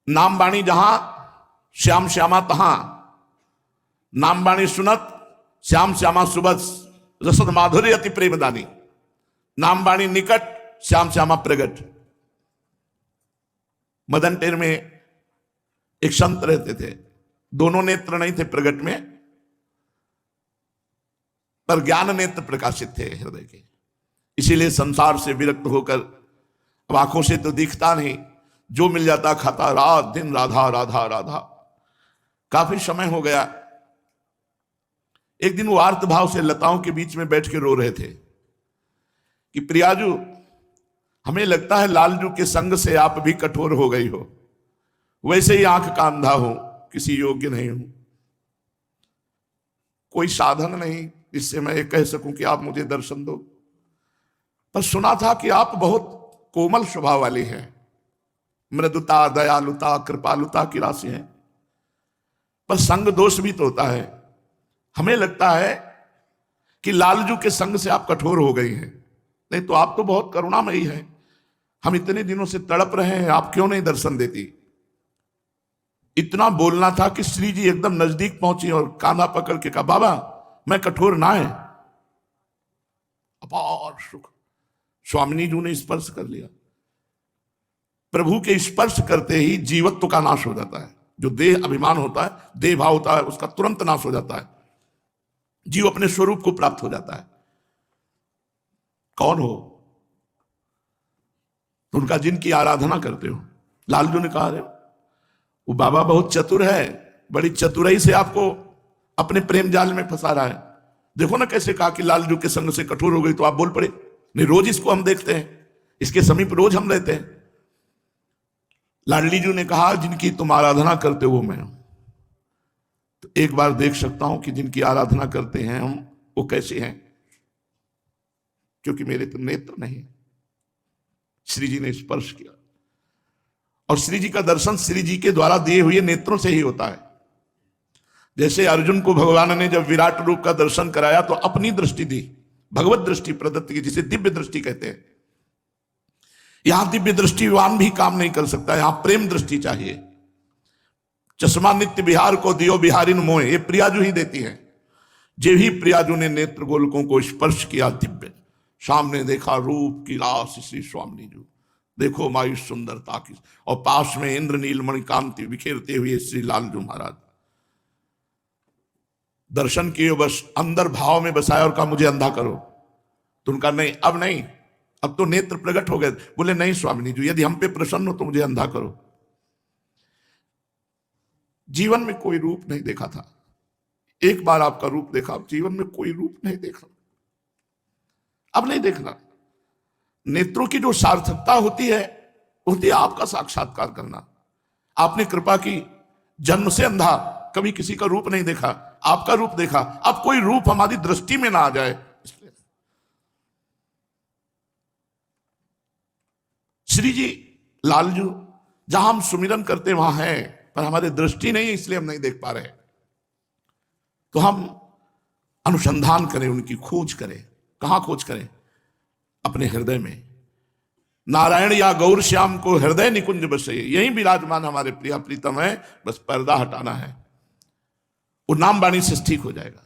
नाम बाणी जहां श्याम श्यामा तहां, नाम बाणी सुनत श्याम श्यामा सुबस, रसद माधुर्य अति प्रेमदानी, नाम बाणी निकट श्याम श्यामा प्रगट। मदन टेर में एक संत रहते थे, दोनों नेत्र नहीं थे प्रगट में, पर ज्ञान नेत्र प्रकाशित थे हृदय के। इसीलिए संसार से विरक्त होकर, अब आंखों से तो दिखता नहीं, जो मिल जाता खाता, रात दिन राधा राधा राधा। काफी समय हो गया। एक दिन वो आर्त भाव से लताओं के बीच में बैठ के रो रहे थे कि प्रियाजू, हमें लगता है लालजू के संग से आप भी कठोर हो गई हो, वैसे ही आंख का अंधा हूं, किसी योग्य नहीं हूं, कोई साधन नहीं जिससे मैं ये कह सकूं कि आप मुझे दर्शन दो। पर सुना था कि आप बहुत कोमल स्वभाव वाली हैं, मृदुता दयालुता कृपालुता की राशि है, पर संग दोष भी तो होता है। हमें लगता है कि लालजू के संग से आप कठोर हो गई हैं, नहीं तो आप तो बहुत करुणामयी हैं। हम इतने दिनों से तड़प रहे हैं, आप क्यों नहीं दर्शन देती। इतना बोलना था कि श्री जी एकदम नजदीक पहुंची और कांधा पकड़ के कहा, बाबा मैं कठोर ना है। अपार सुख, स्वामिनी जी ने स्पर्श कर लिया। प्रभु के स्पर्श करते ही जीवत्व का नाश हो जाता है। जो देह अभिमान होता है, देह भाव होता है, उसका तुरंत नाश हो जाता है, जीव अपने स्वरूप को प्राप्त हो जाता है। कौन हो? तो उनका जिनकी आराधना करते हो। लालजू ने कहा, अरे वो बाबा बहुत चतुर है, बड़ी चतुराई से आपको अपने प्रेम जाल में फंसा रहा है। देखो ना कैसे कहा कि लालजू के संग से कठोर हो गई, तो आप बोल पड़े। नहीं, रोज इसको हम देखते हैं, इसके समीप रोज हम रहते हैं। लाडली जी ने कहा, जिनकी तुम आराधना करते हो वो मैं हूं। तो एक बार देख सकता हूं कि जिनकी आराधना करते हैं हम, वो कैसे हैं, क्योंकि मेरे तो नेत्र नहीं। श्री जी ने स्पर्श किया, और श्री जी का दर्शन श्री जी के द्वारा दिए हुए नेत्रों से ही होता है। जैसे अर्जुन को भगवान ने जब विराट रूप का दर्शन कराया तो अपनी दृष्टि दी, भगवत दृष्टि प्रदत्त की, जिसे दिव्य दृष्टि कहते हैं। यहां दिव्य दृष्टिवान भी काम नहीं कर सकता, यहां प्रेम दृष्टि चाहिए। चश्मा नित्य बिहार को दियो बिहारिन मोहे, ये प्रियाजू ही देती है। जे ही प्रियाजू ने नेत्र गोलकों को स्पर्श किया दिव्य, सामने देखा रूप की रास श्री स्वामी जी, देखो मायु सुंदरता की, और पास में इंद्र नीलमणि कांति बिखेरते हुए श्री लालजू महाराज। दर्शन किए, बस अंदर भाव में बसाया और कहा मुझे अंधा करो। तो उनका नहीं, अब नहीं, अब तो नेत्र प्रकट हो गए। बोले नहीं स्वामिनी जी, यदि हम पे प्रसन्न हो तो मुझे अंधा करो। जीवन में कोई रूप नहीं देखा था, एक बार आपका रूप देखा, अब जीवन में कोई रूप नहीं देखा, अब नहीं देखना। नेत्रों की जो सार्थकता होती है आपका साक्षात्कार करना। आपने कृपा की, जन्म से अंधा, कभी किसी का रूप नहीं देखा, आपका रूप देखा। अब कोई रूप हमारी दृष्टि में ना आ जाए, इसलिए श्री जी लालजू जहां हम सुमिरन करते वहां है, पर हमारी दृष्टि नहीं है, इसलिए हम नहीं देख पा रहे। तो हम अनुसंधान करें, उनकी खोज करें। कहां खोज करें? अपने हृदय में। नारायण या गौर श्याम को हृदय निकुंज बसे, यही विराजमान हमारे प्रिया प्रीतम है, बस पर्दा हटाना है, वो नाम बाणी से ठीक हो जाएगा।